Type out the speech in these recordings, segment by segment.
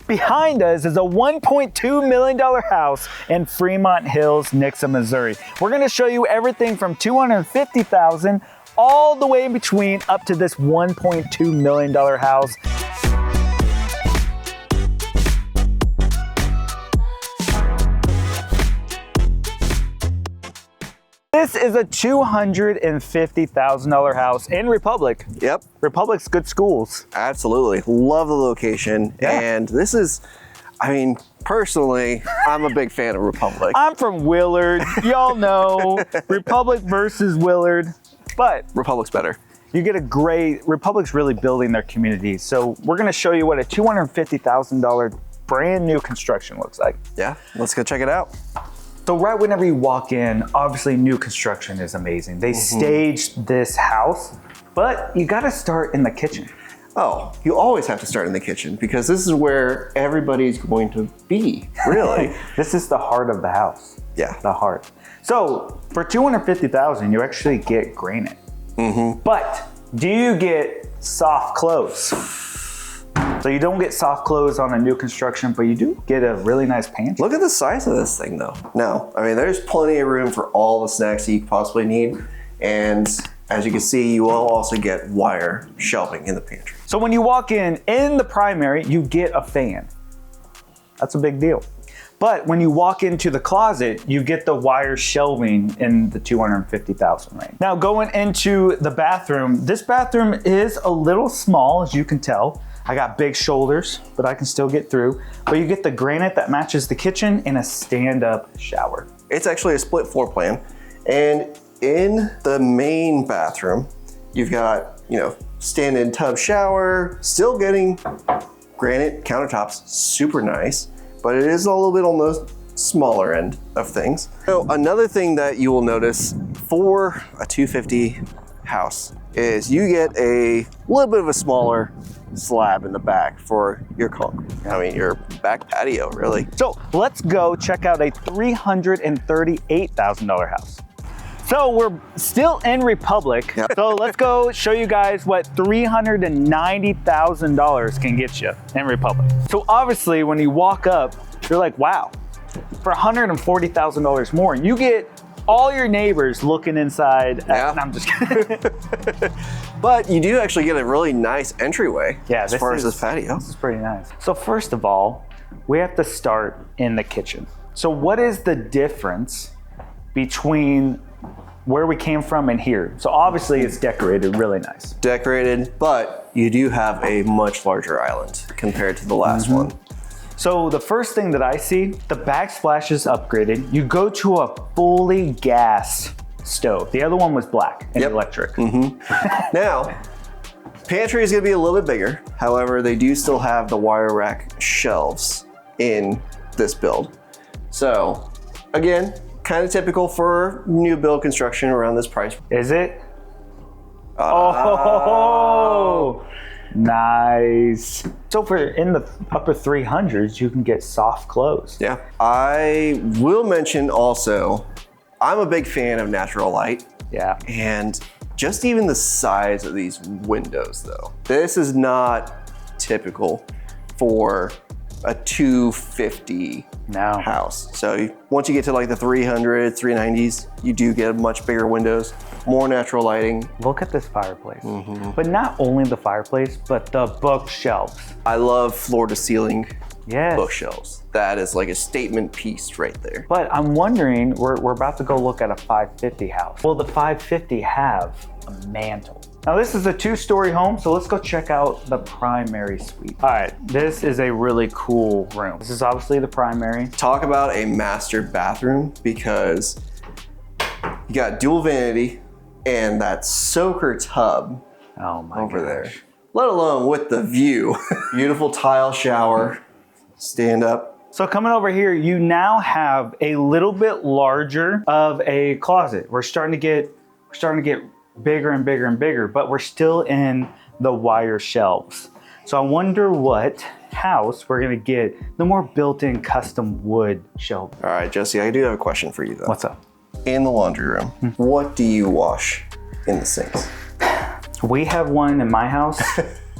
Behind us is a $1.2 million house in Fremont Hills, Nixa, Missouri. We're gonna show you everything from $250,000 all the way in between up to this $1.2 million house. This is a $250,000 house in Republic. Yep. Republic's good schools. Absolutely. Love the location. Yeah. And this is, I mean, personally, I'm a big fan of Republic. I'm from Willard. Y'all know Republic versus Willard, but Republic's better. you get a great, Republic's really building their community. So we're gonna show you what a $250,000 brand new construction looks like. Yeah, let's go check it out. So right whenever you walk in, obviously new construction is amazing. They staged this house, but you gotta start in the kitchen. Oh, you always have to start in the kitchen because this is where everybody's going to be, really. This is the heart of the house. Yeah. The heart. So for $250,000, you actually get granite. But do you get soft close? So you don't get soft close on a new construction, but you do get a really nice pantry. Look at the size of this thing though. No, I mean, there's plenty of room for all the snacks that you could possibly need. And as you can see, you will also get wire shelving in the pantry. So when you walk in the primary, you get a fan. That's a big deal. But when you walk into the closet, you get the wire shelving in the $250,000 range. Now going into the bathroom, this bathroom is a little small, as you can tell. I got big shoulders, but I can still get through. But you get the granite that matches the kitchen and a stand-up shower. It's actually a split floor plan. And in the main bathroom, you've got, you know, stand-in tub shower, still getting granite countertops, super nice, but it is a little bit on the smaller end of things. So another thing that you will notice for a 250 house is you get a little bit of a smaller slab in the back for your your back patio, really. So let's go check out a $338,000 house. So we're still in Republic. Yep. So let's go show you guys what $390,000 can get you in Republic. So obviously when you walk up, you're like, wow, for $140,000 more, you get all your neighbors looking inside. Yeah. I'm just kidding. But you do actually get a really nice entryway as far as this patio. This is pretty nice. So first of all, we have to start in the kitchen. So what is the difference between where we came from and here? So obviously it's decorated really nice. Decorated, but you do have a much larger island compared to the last one. So the first thing that I see, the backsplash is upgraded. You go to a fully gas stove. The other one was black and electric. Now, pantry is gonna be a little bit bigger. However, they do still have the wire rack shelves in this build. So again, kind of typical for new build construction around this price. Is it? Oh, nice. So for in the upper 300s, you can get soft close. Yeah. I will mention also, I'm a big fan of natural light. Yeah. And just even the size of these windows though. This is not typical for a 250 house. So once you get to like the 300, 390s, you do get much bigger windows, more natural lighting. Look at this fireplace. But not only the fireplace, but the bookshelves. I love floor to ceiling Yes. bookshelves. That is like a statement piece right there. But I'm wondering, we're about to go look at a 550 house. Will the 550 have a mantle? Now this is a 2-story home, so let's go check out the primary suite. All right, this is a really cool room. This is obviously the primary. Talk about a master bathroom because you got dual vanity and that soaker tub over there. Let alone with the view. Beautiful tile shower, stand up. So coming over here, you now have a little bit larger of a closet. We're starting to get bigger and bigger and bigger, but we're still in the wire shelves. So I wonder what house we're gonna get the more built-in custom wood shelf. All right, Jesse, I do have a question for you though. What's up? In the laundry room, what do you wash in the sinks? We have one in my house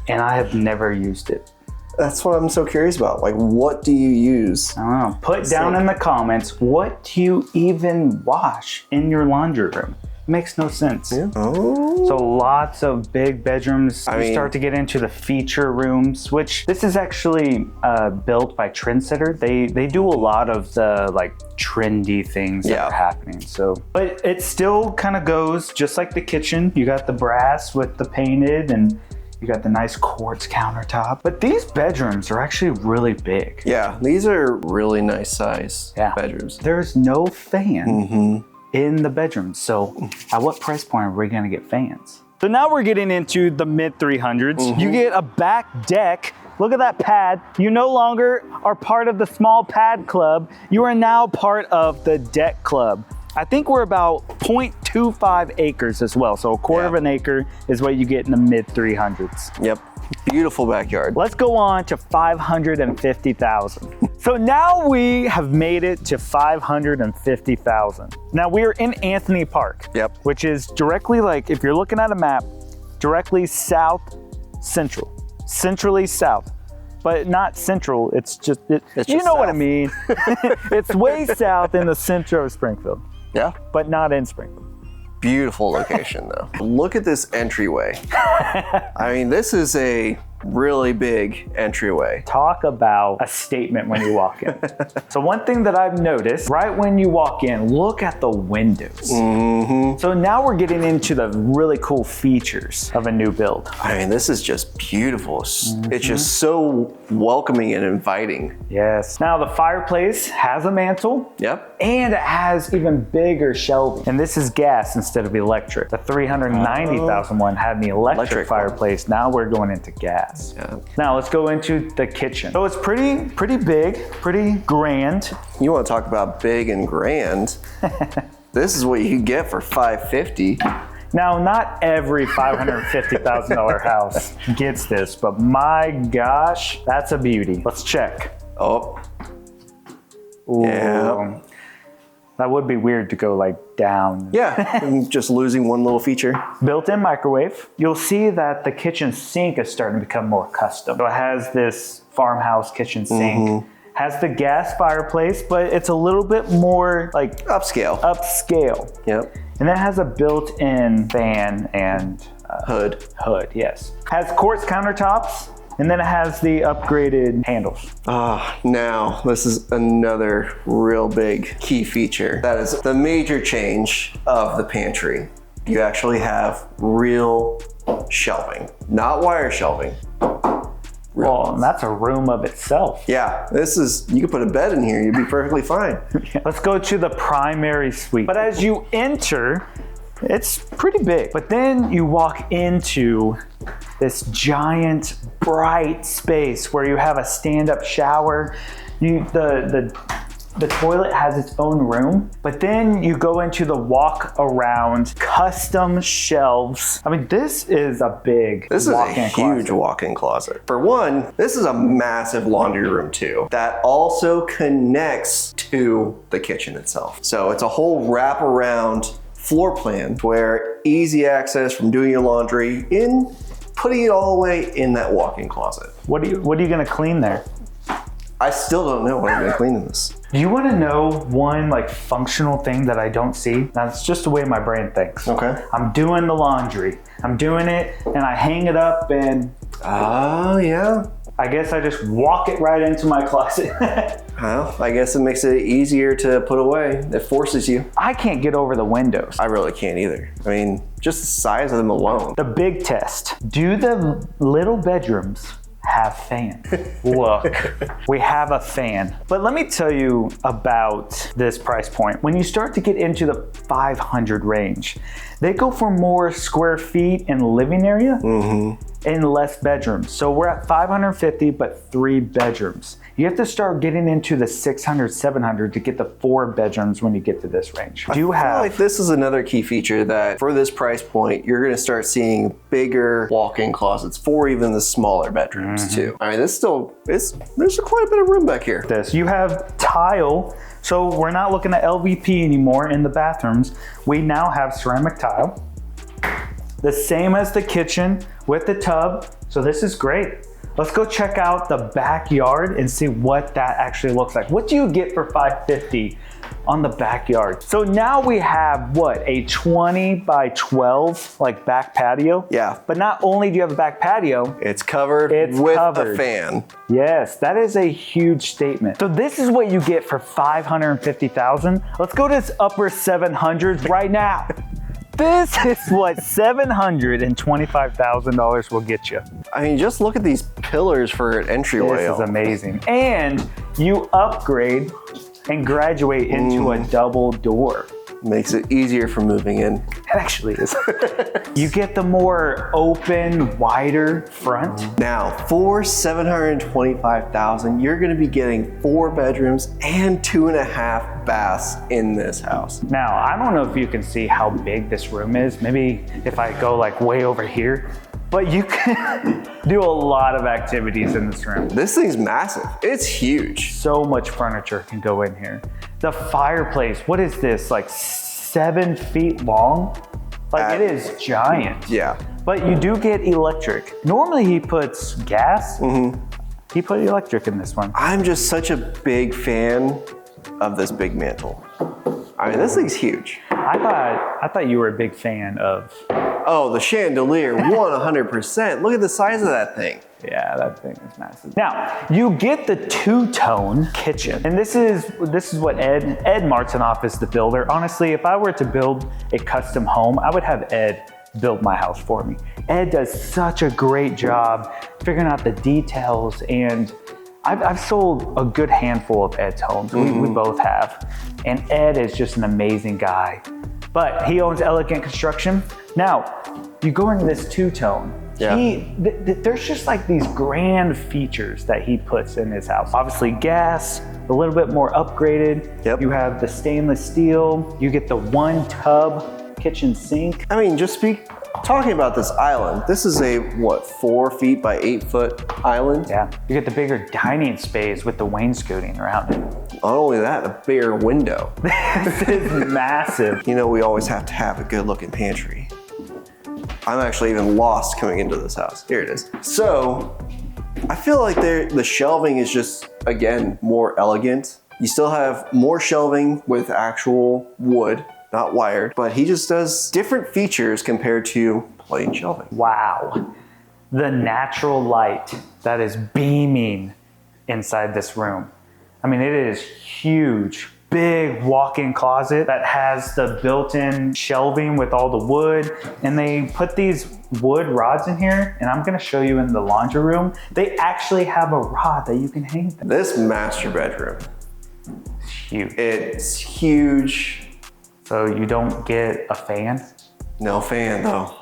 and I have never used it. That's what I'm so curious about. Like, what do you use? I don't know. Put down in the comments, what do you even wash in your laundry room? Makes no sense. Yeah. Oh. So lots of big bedrooms. You start to get into the feature rooms, which this is actually built by Trendsetter. They do a lot of the like trendy things that are happening. So, but it still kind of goes just like the kitchen. You got the brass with the painted, and you got the nice quartz countertop. But these bedrooms are actually really big. Yeah, these are really nice size bedrooms. There's no fan in the bedroom. So at what price point are we gonna get fans? So now we're getting into the mid 300s. You get a back deck. Look at that pad. You no longer are part of the small pad club. You are now part of the deck club. I think we're about 0.25 acres as well. So a quarter of an acre is what you get in the mid 300s. Yep. Beautiful backyard. Let's go on to 550,000. So now we have made it to 550,000. Now we are in Anthony Park, which is directly, like if you're looking at a map, directly south central, centrally south, but not central. It's just, you know what I mean. It's way south in the center of Springfield. Yeah. But not in Springfield. Beautiful location though. Look at this entryway. I mean, this is a really big entryway. Talk about a statement when you walk in. So one thing that I've noticed, right when you walk in, look at the windows. So now we're getting into the really cool features of a new build. I mean, this is just beautiful. It's just so welcoming and inviting. Yes. Now the fireplace has a mantle. Yep. And it has even bigger shelving. And this is gas instead of electric. The 390,000 one had the electric fireplace. Now we're going into gas. Yeah. Now let's go into the kitchen. So it's pretty big, pretty grand. You want to talk about big and grand? This is what you can get for $550. Now, not every $550,000 house gets this, but my gosh, that's a beauty. Let's check. Oh. Ooh. Yeah. That would be weird to go like down. Yeah, I'm just losing one little feature. Built-in microwave. You'll see that the kitchen sink is starting to become more custom. So it has this farmhouse kitchen sink. Has the gas fireplace, but it's a little bit more like upscale. Yep. And then it has a built-in fan and hood, yes. Has quartz countertops. And then it has the upgraded handles. Now this is another real big key feature. That is the major change of the pantry. You actually have real shelving, not wire shelving. Well, and that's a room of itself. Yeah, you could put a bed in here, you'd be perfectly fine. Let's go to the primary suite. But as you enter, it's pretty big. But then you walk into this giant, bright space where you have a stand-up shower. The toilet has its own room, but then you go into the walk-around custom shelves. I mean, this is a big This is a huge walk-in closet. For one, this is a massive laundry room too, that also connects to the kitchen itself. So it's a whole wraparound floor plan where easy access from doing your laundry in putting it all away in that walk-in closet. What are you gonna clean there? I still don't know what I'm gonna clean in this. Do you wanna know one like functional thing that I don't see? That's just the way my brain thinks. Okay. I'm doing the laundry. I'm doing it and I hang it up and oh yeah. I guess I just walk it right into my closet. Well, I guess it makes it easier to put away. It forces you. I can't get over the windows. I really can't either. I mean, just the size of them alone. The big test. Do the little bedrooms have fans? Look, we have a fan. But let me tell you about this price point. When you start to get into the 500 range, they go for more square feet in living area and less bedrooms. So we're at 550, but 3 bedrooms. You have to start getting into the 600, 700 to get the 4 bedrooms when you get to this range. I feel like this is another key feature that for this price point, you're gonna start seeing bigger walk-in closets for even the smaller bedrooms too. I mean, there's quite a bit of room back here. You have tile, so we're not looking at LVP anymore in the bathrooms. We now have ceramic tile. The same as the kitchen with the tub, so this is great. Let's go check out the backyard and see what that actually looks like. What do you get for $550 on the backyard? So now we have what, a 20 by 12 like back patio? Yeah. But not only do you have a back patio, It's covered with a fan. Yes, that is a huge statement. So this is what you get for $550,000. Let's go to this upper 700s right now. This is what $725,000 will get you. I mean, just look at these pillars for an entryway. This is amazing. And you upgrade and graduate into a double door. Makes it easier for moving in. It actually is. You get the more open, wider front. Now, for $725,000, you're gonna be getting 4 bedrooms and 2.5 baths in this house. Now, I don't know if you can see how big this room is. Maybe if I go like way over here, but you can do a lot of activities in this room. This thing's massive. It's huge. So much furniture can go in here. The fireplace, what is this, like 7 feet long? Like it is giant. Yeah. But you do get electric. Normally he puts gas. He put electric in this one. I'm just such a big fan of this big mantle. I mean, this thing's huge. I thought you were a big fan of. Oh, the chandelier, 100%. Look at the size of that thing. Yeah, that thing is massive. Now, you get the 2-tone kitchen. And this is what Ed Martinoff is the builder. Honestly, if I were to build a custom home, I would have Ed build my house for me. Ed does such a great job figuring out the details, and I've sold a good handful of Ed's homes. We both have. And Ed is just an amazing guy. But he owns Elegant Construction. Now, you go into this 2-tone. Yeah. There's just like these grand features that he puts in his house. Obviously gas, a little bit more upgraded. Yep. You have the stainless steel. You get the 1-tub kitchen sink. I mean, talking about this island, this is a, what, 4 feet by 8 foot island? Yeah. You get the bigger dining space with the wainscoting around it. Not only that, a bigger window. This is massive. You know, we always have to have a good looking pantry. I'm actually even lost coming into this house. Here it is. So, I feel like the shelving is just, again, more elegant. You still have more shelving with actual wood, not wired, but he just does different features compared to plain shelving. Wow. The natural light that is beaming inside this room. I mean, it is huge. Big walk-in closet that has the built-in shelving with all the wood, and they put these wood rods in here, and I'm gonna show you in the laundry room. They actually have a rod that you can hang them. This master bedroom, It's huge. it's huge. So you don't get a fan? No fan though.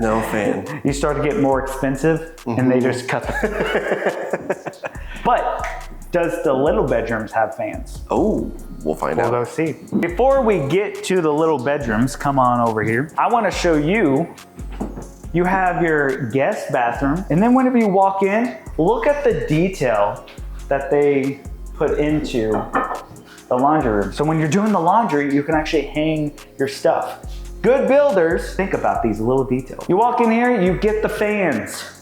No fan. You start to get more expensive, and they just cut the But does the little bedrooms have fans? Oh, we'll find We'll out. go see. Before we get to the little bedrooms, come on over here. I want to show you, you have your guest bathroom, and then whenever you walk in, look at the detail that they put into the laundry room. So when you're doing the laundry, you can actually hang your stuff. Good builders think about these little details. You walk in here, you get the fans.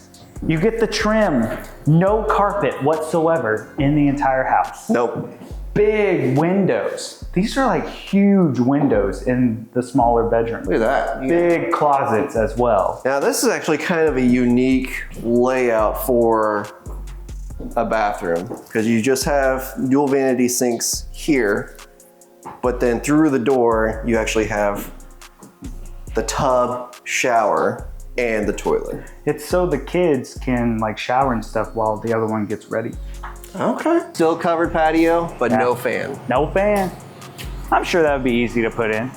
You get the trim, no carpet whatsoever in the entire house. Nope. Big windows. These are like huge windows in the smaller bedroom. Look at that. Big closets as well. Now this is actually kind of a unique layout for a bathroom because you just have dual vanity sinks here, but then through the door, you actually have the tub, shower, and the toilet. It's so the kids can like shower and stuff while the other one gets ready. Okay. Still covered patio, but Yeah. no fan. No fan. I'm sure that would be easy to put in.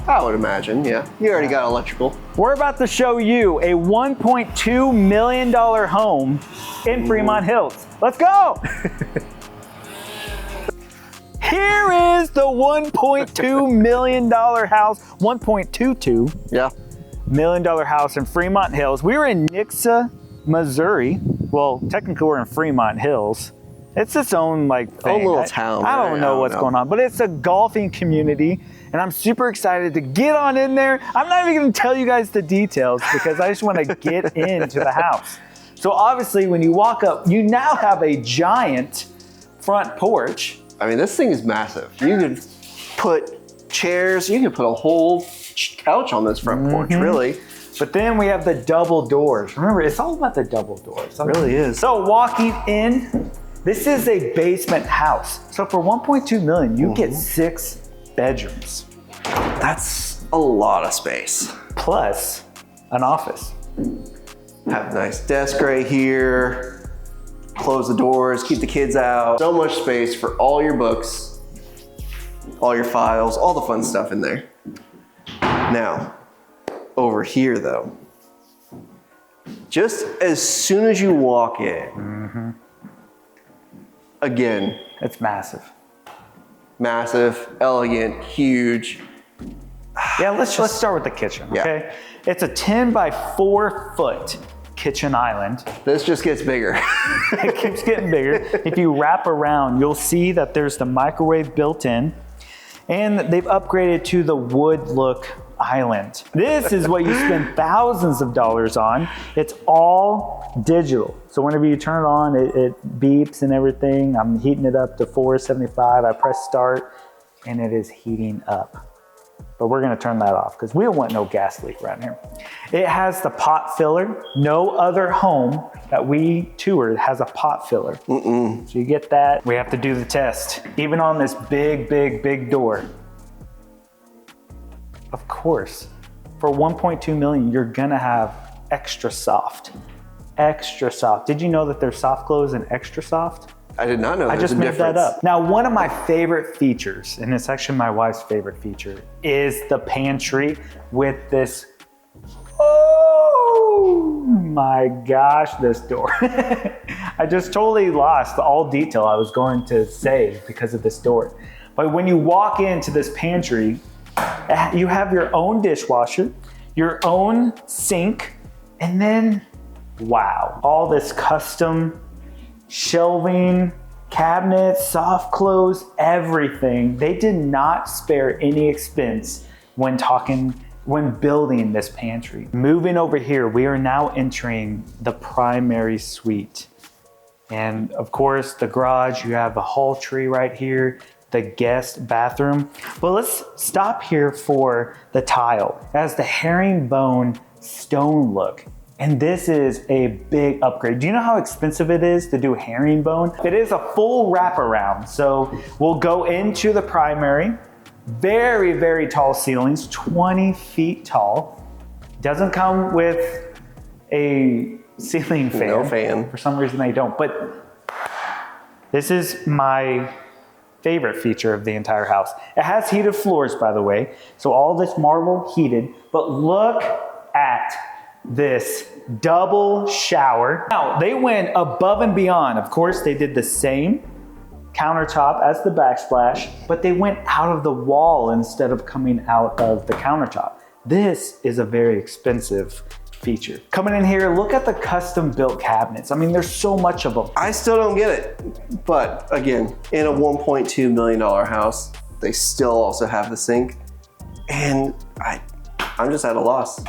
I would imagine, yeah. You already got electrical. We're about to show you a $1.2 million home in Fremont Hills. Let's go. Here is the $1.2 million house, $1.22 Yeah. million house in Fremont Hills. We were in Nixa, Missouri. Well, technically we're in Fremont Hills. It's its own like thing. Own little town, I right? don't know what's going on, but it's a golfing community, and I'm super excited to get on in there. I'm not even going to tell you guys the details because I just want to get into the house. So obviously when you walk up, you now have a giant front porch. I mean, this thing is massive. You could put chairs, you could put a whole couch on this front porch, really. But then we have the double doors. Remember, it's all about the double doors. It really is. So walking in, this is a basement house. So for 1.2 million, you get 6 bedrooms. That's a lot of space. Plus an office. Have a nice desk right here. Close the doors, keep the kids out. So much space for all your books, all your files, all the fun stuff in there. Now, over here though, just as soon as you walk in, again, It's massive. massive, elegant, huge. Yeah, let's start with the kitchen, okay? It's a 10 by 4 foot kitchen island. This just gets bigger. It keeps getting bigger. If you wrap around, you'll see that there's the microwave built in, and they've upgraded to the wood look island. This is what you spend thousands of dollars on. It's all digital. So whenever you turn it on, it beeps and everything. I'm heating it up to 475. I press start and it is heating up. But we're gonna turn that off because we don't want no gas leak around here. It has the pot filler. No other home that we toured has a pot filler. So you get that. We have to do the test. Even on this big, big, big door. Of course, for 1.2 million, you're gonna have extra soft. Extra soft. Did you know that there's soft close and extra soft? I did not know I there's just a made difference. that up. Now, one of my favorite features, and it's actually my wife's favorite feature, is the pantry with this, oh my gosh, this door. I just totally lost all detail I was going to say because of this door. But when you walk into this pantry, you have your own dishwasher, your own sink, and then, wow, all this custom shelving, cabinets, soft close, everything. They did not spare any expense when building this pantry. Moving over here, we are now entering the primary suite. And of course, the garage, you have a hall tree right here, the guest bathroom. But let's stop here for the tile. It has the herringbone stone look. And this is a big upgrade. Do you know how expensive it is to do herringbone? It is a full wraparound. So we'll go into the primary. Very, very tall ceilings, 20 feet tall. Doesn't come with a ceiling fan. No fan. For some reason they don't. But this is my favorite feature of the entire house. It has heated floors, by the way. So all this marble heated. But look at this double shower. Now, they went above and beyond. Of course, they did the same countertop as the backsplash, but they went out of the wall instead of coming out of the countertop. This is a very expensive feature. Coming in here, look at the custom built cabinets. I mean, there's so much of them. I still don't get it. But again, in a $1.2 million house, they still also have the sink. And I'm just at a loss.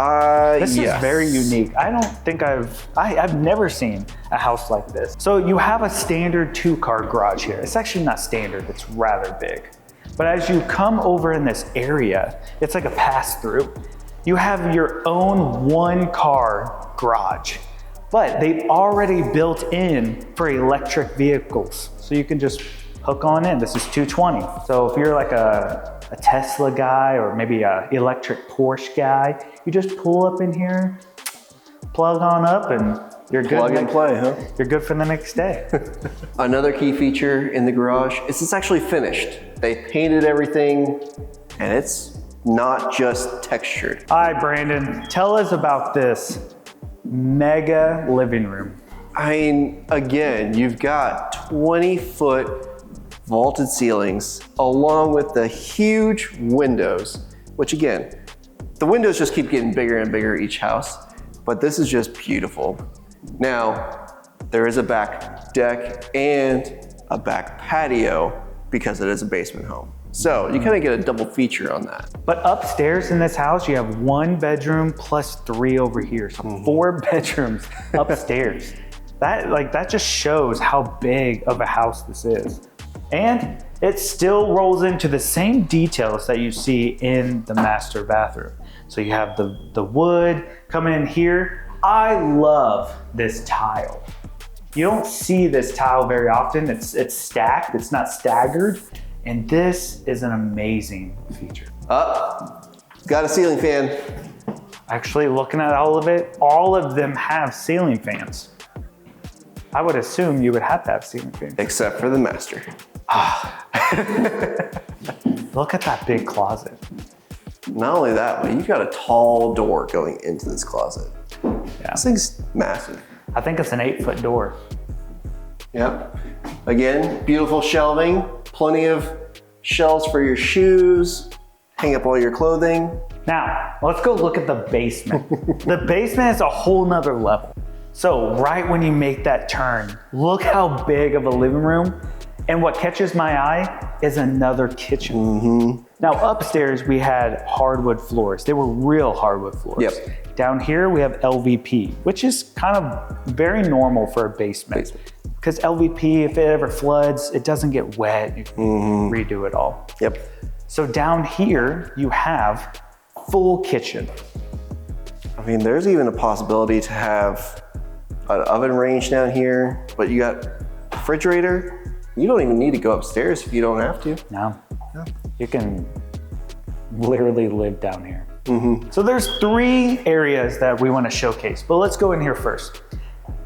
This is very unique. I don't think I've never seen a house like this. So you have a standard 2-car garage here. It's actually not standard, it's rather big. But as you come over in this area, it's like a pass through. You have your own 1-car garage, but they've already built in for electric vehicles. So you can just hook on in. This is 220. So if you're like a Tesla guy or maybe a electric Porsche guy, you just pull up in here, plug on up, and you're good. Plug and play, huh? You're good for the next day. Another key feature in the garage is it's actually finished. They painted everything and it's not just textured. All right, Brandon, tell us about this mega living room. I mean, again, you've got 20-foot vaulted ceilings along with the huge windows, which again, the windows just keep getting bigger and bigger each house, but this is just beautiful. Now, there is a back deck and a back patio because it is a basement home. So you kind of get a double feature on that. But upstairs in this house, you have 1 bedroom plus 3 over here. So 4 bedrooms upstairs. That just shows how big of a house this is. And it still rolls into the same details that you see in the master bathroom. So you have the wood coming in here. I love this tile. You don't see this tile very often. It's stacked, it's not staggered. And this is an amazing feature. Got a ceiling fan. Actually, looking at all of them have ceiling fans. I would assume you would have to have ceiling fans. Except for the master. Look at that big closet. Not only that, but you've got a tall door going into this closet. Yeah. This thing's massive. I think it's an 8-foot door. Yep. Again, beautiful shelving, plenty of shelves for your shoes, hang up all your clothing. Now, let's go look at the basement. The basement is a whole nother level. So right when you make that turn, look how big of a living room. And what catches my eye is another kitchen. Now upstairs we had hardwood floors. They were real hardwood floors. Yep. Down here we have LVP, which is kind of very normal for a basement. Because LVP, if it ever floods, it doesn't get wet. You can redo it all. Yep. So down here you have full kitchen. I mean, there's even a possibility to have an oven range down here, but you got refrigerator. You don't even need to go upstairs if you don't have to. No. You can literally live down here. So there's 3 areas that we want to showcase, but let's go in here first.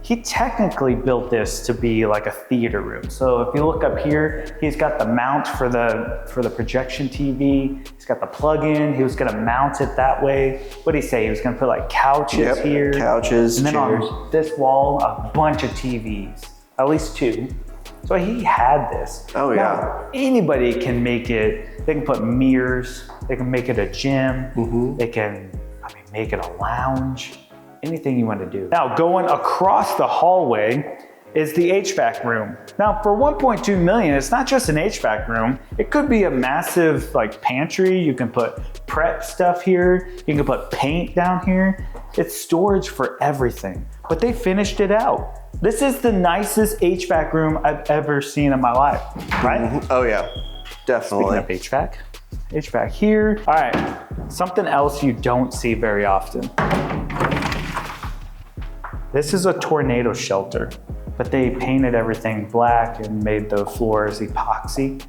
He technically built this to be like a theater room. So if you look up here, he's got the mount for the projection TV. He's got the plug-in. He was gonna mount it that way. What did he say? He was gonna put like couches here. Couches, and then chairs. on this wall, a bunch of TVs, at least 2. So he had this. Oh, now, anybody can make it. They can put mirrors. They can make it a gym. They can, make it a lounge. Anything you want to do. Now, going across the hallway is the HVAC room. Now, for 1.2 million, it's not just an HVAC room. It could be a massive like pantry. You can put prep stuff here. You can put paint down here. It's storage for everything. But they finished it out. This is the nicest HVAC room I've ever seen in my life, right? Oh yeah, definitely. Speaking of HVAC here. All right, something else you don't see very often. This is a tornado shelter, but they painted everything black and made the floors epoxy.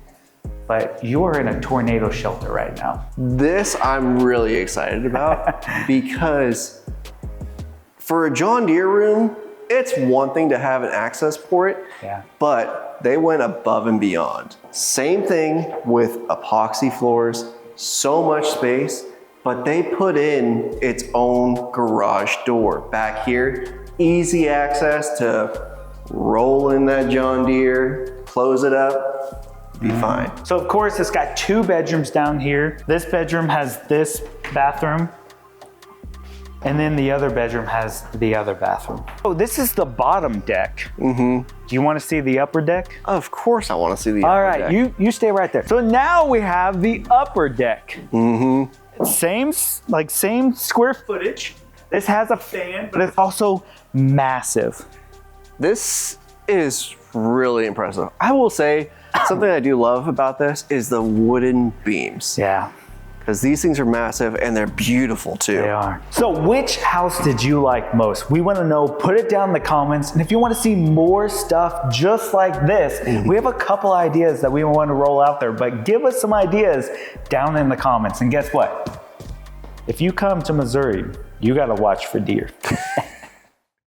But you're in a tornado shelter right now. This I'm really excited about because for a John Deere room, it's one thing to have an access port, but they went above and beyond. Same thing with epoxy floors, so much space, but they put in its own garage door back here. Easy access to roll in that John Deere, close it up, be fine. So of course it's got 2 bedrooms down here. This bedroom has this bathroom, and then the other bedroom has the other bathroom. Oh, this is the bottom deck. Do you want to see the upper deck? Of course I want to see the upper deck. All right, you stay right there. So now we have the upper deck. Same square footage. This has a fan, but it's also massive. This is really impressive. I will say something I do love about this is the wooden beams. Yeah. Because these things are massive and they're beautiful too. They are. So which house did you like most? We want to know, put it down in the comments. And if you want to see more stuff just like this, we have a couple ideas that we want to roll out there, but give us some ideas down in the comments. And guess what? If you come to Missouri, you got to watch for deer.